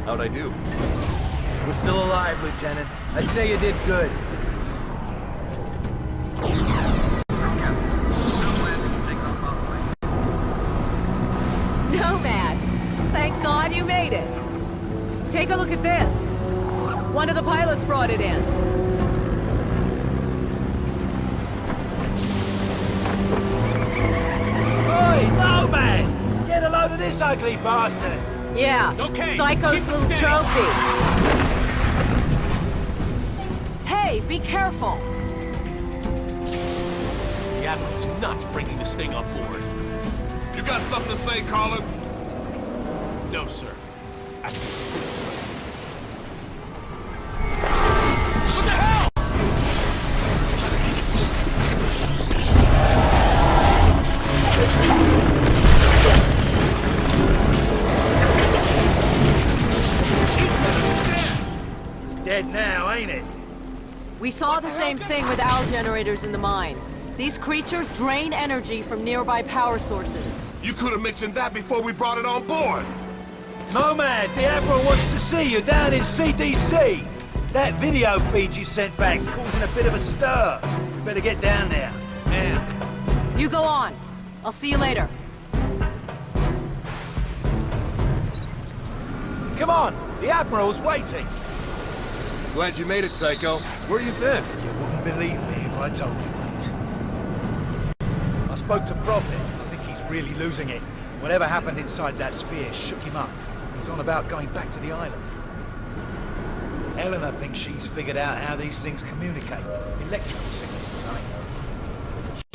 How'd I do? We're still alive, Lieutenant. I'd say you did good. Nomad! Thank God you made it! Take a look at this. One of the pilots brought it in. Oi, Nomad! Get a load of this ugly bastard! Yeah, Okay, Psycho's keep it little steady. trophy. Hey, be careful! The Admiral's nuts bringing this thing on board. You got something to say, Collins? No, sir. What the hell? It's dead now, ain't it? We saw the same thing with owl generators in the mine. These creatures drain energy from nearby power sources. You could have mentioned that before we brought it on board. Nomad, the Admiral wants to see you down in CDC. That video feed you sent back's causing a bit of a stir. You better get down there. Man, You go on. I'll see you later. Come on, the Admiral's waiting. Glad you made it, Psycho. Where you been? You wouldn't believe me if I told you, mate. I spoke to Prophet. I think he's really losing it. Whatever happened inside that sphere shook him up. He's on about going back to the island. Eleanor thinks she's figured out how these things communicate. Electrical signals or something.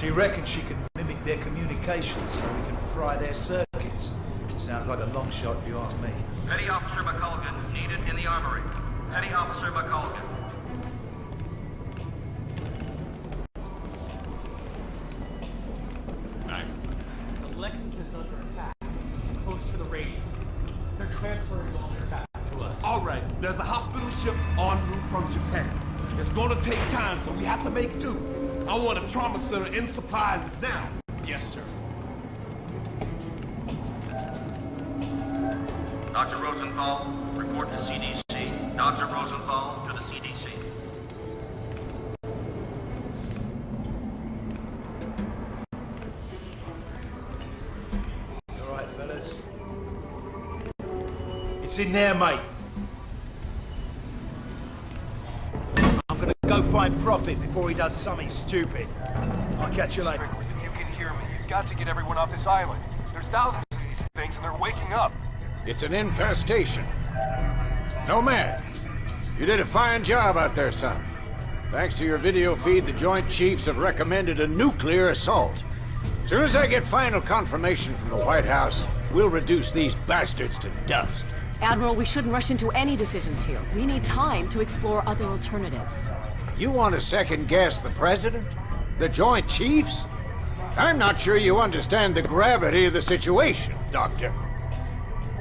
She reckons she can mimic their communications so we can fry their circuits. Sounds like a long shot if you ask me. Petty Officer McCullough needed in the armory. Petty Officer McCullough. nice. The Lexington's under attack. Close to the radius. They're transferring all their traffic to us. All right, there's a hospital ship en route from Japan. It's gonna take time, so we have to make do. I want a trauma center in supplies now. Yes, sir. Dr. Rosenthal, report to CDC. Dr. Rosenthal to the CDC. All right, fellas. It's in there, mate. I'm gonna go find Prophet before he does something stupid. I'll catch you later. Strickland, if you can hear me, you've got to get everyone off this island. There's thousands of these things and they're waking up. It's an infestation. Nomad, you did a fine job out there, son. Thanks to your video feed, the Joint Chiefs have recommended a nuclear assault. As soon as I get final confirmation from the White House, we'll reduce these bastards to dust. Admiral, we shouldn't rush into any decisions here. We need time to explore other alternatives. You want to second-guess the President? The Joint Chiefs? I'm not sure you understand the gravity of the situation, Doctor.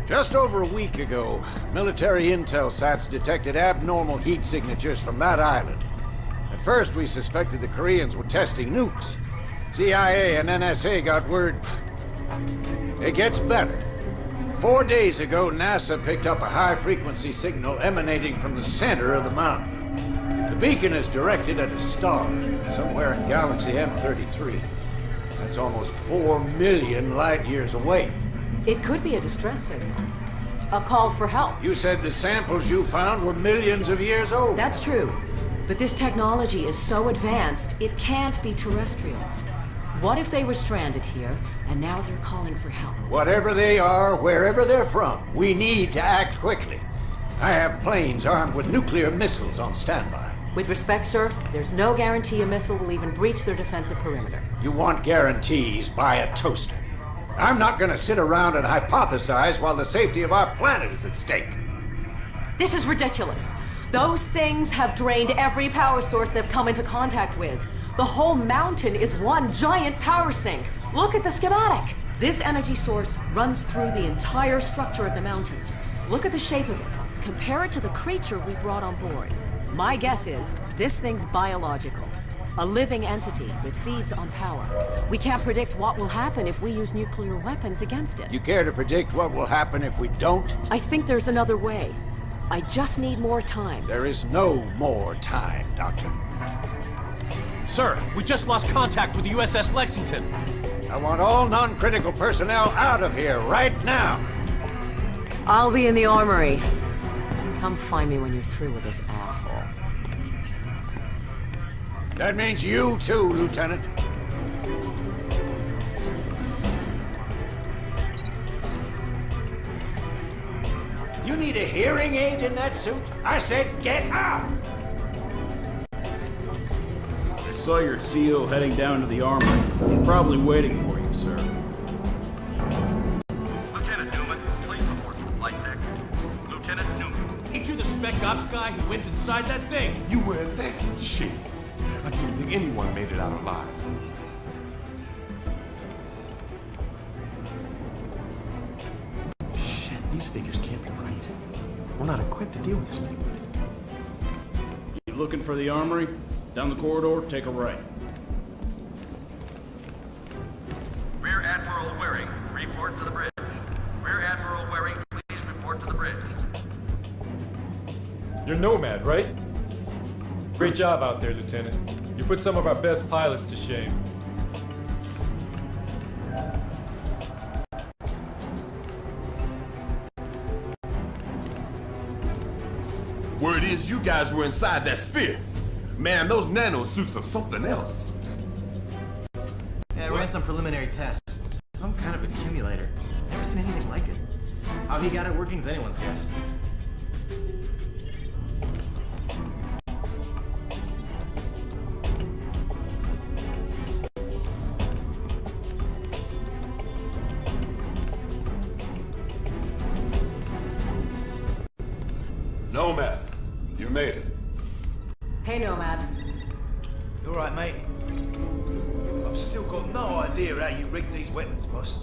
Just over a week ago, military intel sites detected abnormal heat signatures from that island. At first, we suspected the Koreans were testing nukes. CIA and NSA got word. It gets better. 4 days ago, NASA picked up a high-frequency signal emanating from the center of the mountain. The beacon is directed at a star, somewhere in galaxy M33. That's almost 4 million light-years away. It could be a distress signal. A call for help. You said the samples you found were millions of years old. That's true. But this technology is so advanced, it can't be terrestrial. What if they were stranded here, and now they're calling for help? Whatever they are, wherever they're from, we need to act quickly. I have planes armed with nuclear missiles on standby. With respect, sir, there's no guarantee a missile will even breach their defensive perimeter. You want guarantees, buy a toaster. I'm not gonna sit around and hypothesize while the safety of our planet is at stake. This is ridiculous. Those things have drained every power source they've come into contact with. The whole mountain is one giant power sink. Look at the schematic. This energy source runs through the entire structure of the mountain. Look at the shape of it. Compare it to the creature we brought on board. My guess is this thing's biological. A living entity that feeds on power. We can't predict what will happen if we use nuclear weapons against it. You care to predict what will happen if we don't? I think there's another way. I just need more time. There is no more time, Doctor. Sir, we just lost contact with the USS Lexington. I want all non-critical personnel out of here right now. I'll be in the armory. Come find me when you're through with this asshole. That means you too, Lieutenant. You need a hearing aid in that suit? I said get out! I saw your CO heading down to the armory. He's probably waiting for you, sir. Lieutenant Newman, please report to the flight deck. Lieutenant Newman. Ain't you the spec ops guy who went inside that thing? You were there? Shit. I didn't think anyone made it out alive. Shit, these figures can't be right. We're not equipped to deal with this many wounded. You looking for the armory? Down the corridor, take a right. Rear Admiral Waring, report to the bridge. Rear Admiral Waring, please report to the bridge. You're Nomad, right? Great job out there, Lieutenant. You put some of our best pilots to shame. Word is you guys were inside that sphere. Man, those nano suits are something else. Yeah, I ran some preliminary tests. Some kind of accumulator. Never seen anything like it. How he got it working is anyone's guess. Nomad, you made it. Hey, Nomad. You all right, mate? I've still got no idea how you rigged these weapons, boss.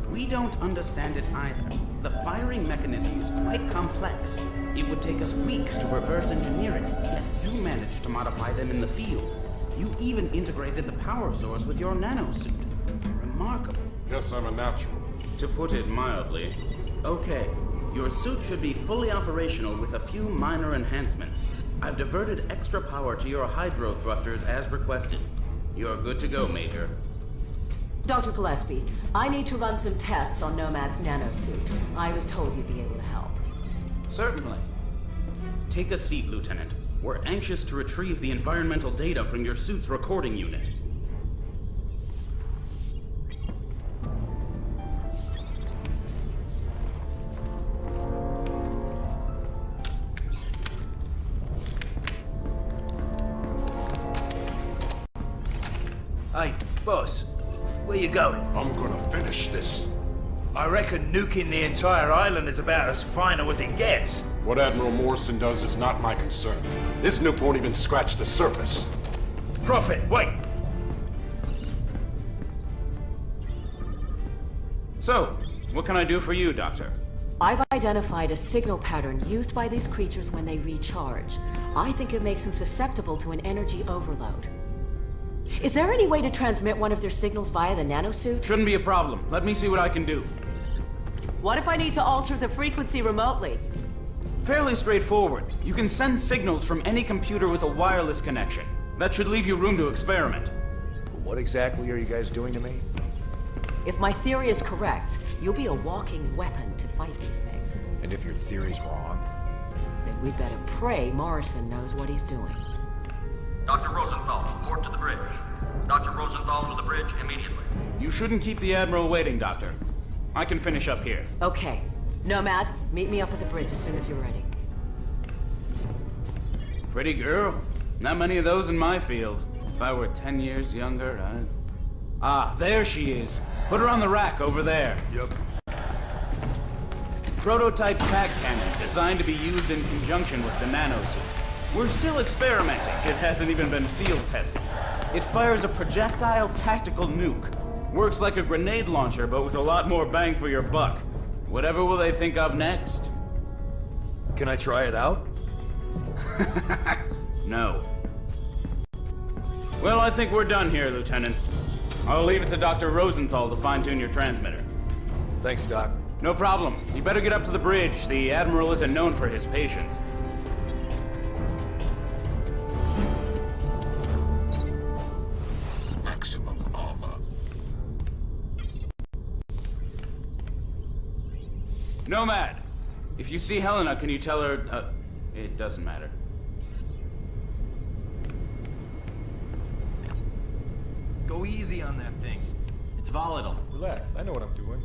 We don't understand it either. The firing mechanism is quite complex. It would take us weeks to reverse engineer it, yet you managed to modify them in the field. You even integrated the power source with your nanosuit. Remarkable. Guess I'm a natural. To put it mildly. Okay, your suit should be fully operational with a few minor enhancements. I've diverted extra power to your hydro thrusters as requested. You're good to go, Major. Dr. Gillespie, I need to run some tests on Nomad's nanosuit. I was told you'd be able to help. Certainly. Take a seat, Lieutenant. We're anxious to retrieve the environmental data from your suit's recording unit. Hey, boss, where you going? I'm gonna finish this. I reckon nuking the entire island is about as final as it gets. What Admiral Morrison does is not my concern. This nuke won't even scratch the surface. Prophet, wait! So, what can I do for you, Doctor? I've identified a signal pattern used by these creatures when they recharge. I think it makes them susceptible to an energy overload. Is there any way to transmit one of their signals via the nanosuit? Shouldn't be a problem. Let me see what I can do. What if I need to alter the frequency remotely? Fairly straightforward. You can send signals from any computer with a wireless connection. That should leave you room to experiment. What exactly are you guys doing to me? If my theory is correct, you'll be a walking weapon to fight these things. And if your theory's wrong? Then we better pray Morrison knows what he's doing. Dr. Rosenthal, report to the bridge. Dr. Rosenthal to the bridge immediately. You shouldn't keep the Admiral waiting, Doctor. I can finish up here. Okay. Nomad, meet me up at the bridge as soon as you're ready. Pretty girl. Not many of those in my field. If I were 10 years younger, I'd... Ah, there she is. Put her on the rack over there. Yep. Prototype tag cannon designed to be used in conjunction with the nanosuit. We're still experimenting. It hasn't even been field tested. It fires a projectile tactical nuke. Works like a grenade launcher, but with a lot more bang for your buck. Whatever will they think of next? Can I try it out? No. Well, I think we're done here, Lieutenant. I'll leave it to Dr. Rosenthal to fine-tune your transmitter. Thanks, Doc. No problem. You better get up to the bridge. The Admiral isn't known for his patience. Maximum armor. Nomad! If you see Helena, can you tell her... it doesn't matter. Go easy on that thing. It's volatile. Relax, I know what I'm doing.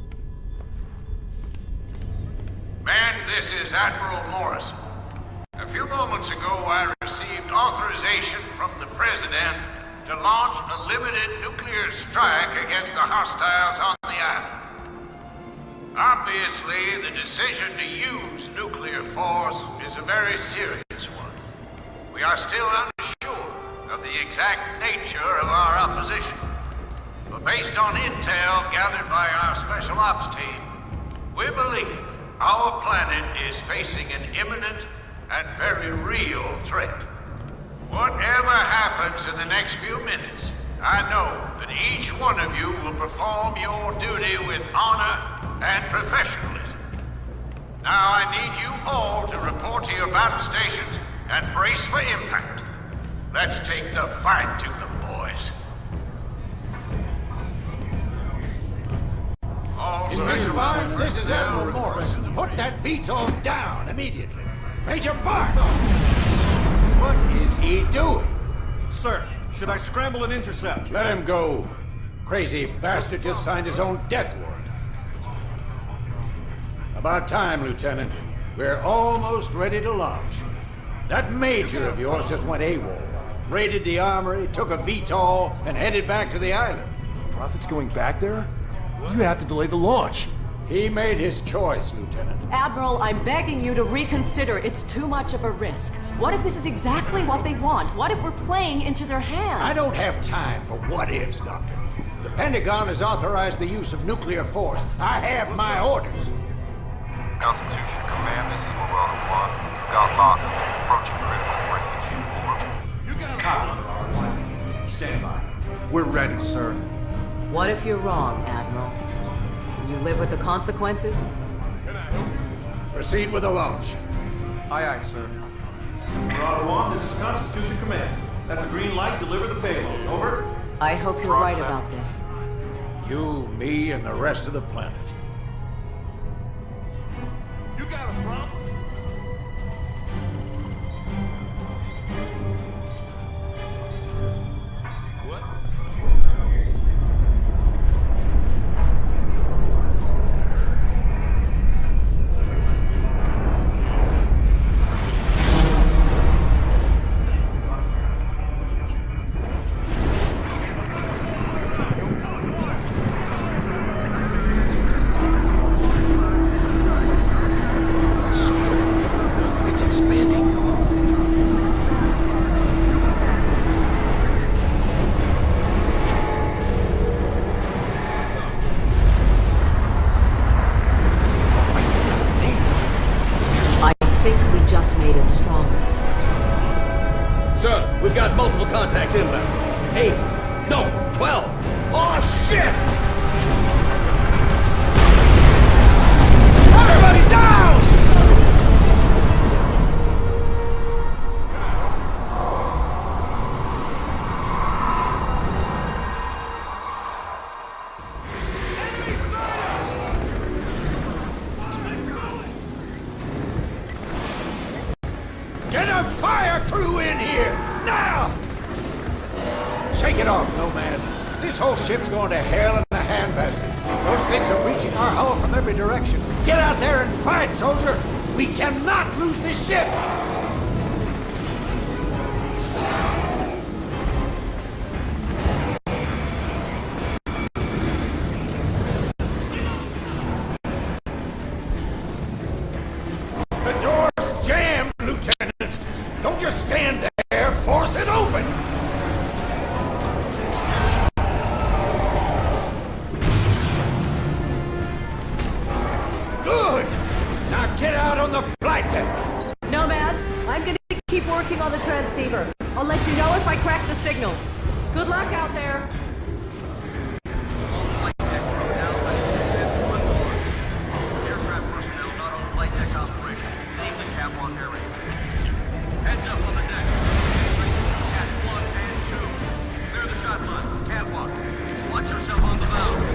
Man, this is Admiral Morrison. A few moments ago, I received authorization from the President to launch a limited nuclear strike against the hostiles on the island. Obviously, the decision to use nuclear force is a very serious one. We are still unsure of the exact nature of our opposition. But based on intel gathered by our Special Ops team, we believe our planet is facing an imminent and very real threat. Whatever happens in the next few minutes, I know that each one of you will perform your duty with honor and professionalism. Now I need you all to report to your battle stations and brace for impact. Let's take the fight to them, boys. All special Barnes, this is Admiral Morrison. Put that VTOL down immediately. Major Barnes! What is he doing? Sir, should I scramble and intercept? Let him go. Crazy bastard just signed his own death warrant. About time, Lieutenant. We're almost ready to launch. That major of yours just went AWOL. Raided the armory, took a VTOL, and headed back to the island. Prophet's going back there? You have to delay the launch. He made his choice, Lieutenant. Admiral, I'm begging you to reconsider. It's too much of a risk. What if this is exactly what they want? What if we're playing into their hands? I don't have time for what-ifs, Doctor. The Pentagon has authorized the use of nuclear force. I have my orders. Constitution Command, this is Marauder 1. You've got locked. Approaching critical range. Over. Copy, R1. Stand by. We're ready, sir. What if you're wrong, Admiral? Can you live with the consequences? Proceed with the launch. Aye, aye, sir. Marauder 1, this is Constitution Command. That's a green light. Deliver the payload. Over. I hope you're right about this. You, me, and the rest of the planet. You got a problem? Made it stronger. Sir, we've got multiple contacts inbound. 8. No, 12. Oh, shit! Everybody down! Get a fire crew in here! Now! Shake it off, Nomad. This whole ship's going to hell in a handbasket. Those things are reaching our hull from every direction. Get out there and fight, soldier! We cannot lose this ship! The door's jammed, Lieutenant! Don't just stand there, force it open! Good! Now get out on the flight deck! Nomad, Squad. Watch yourself on the bow.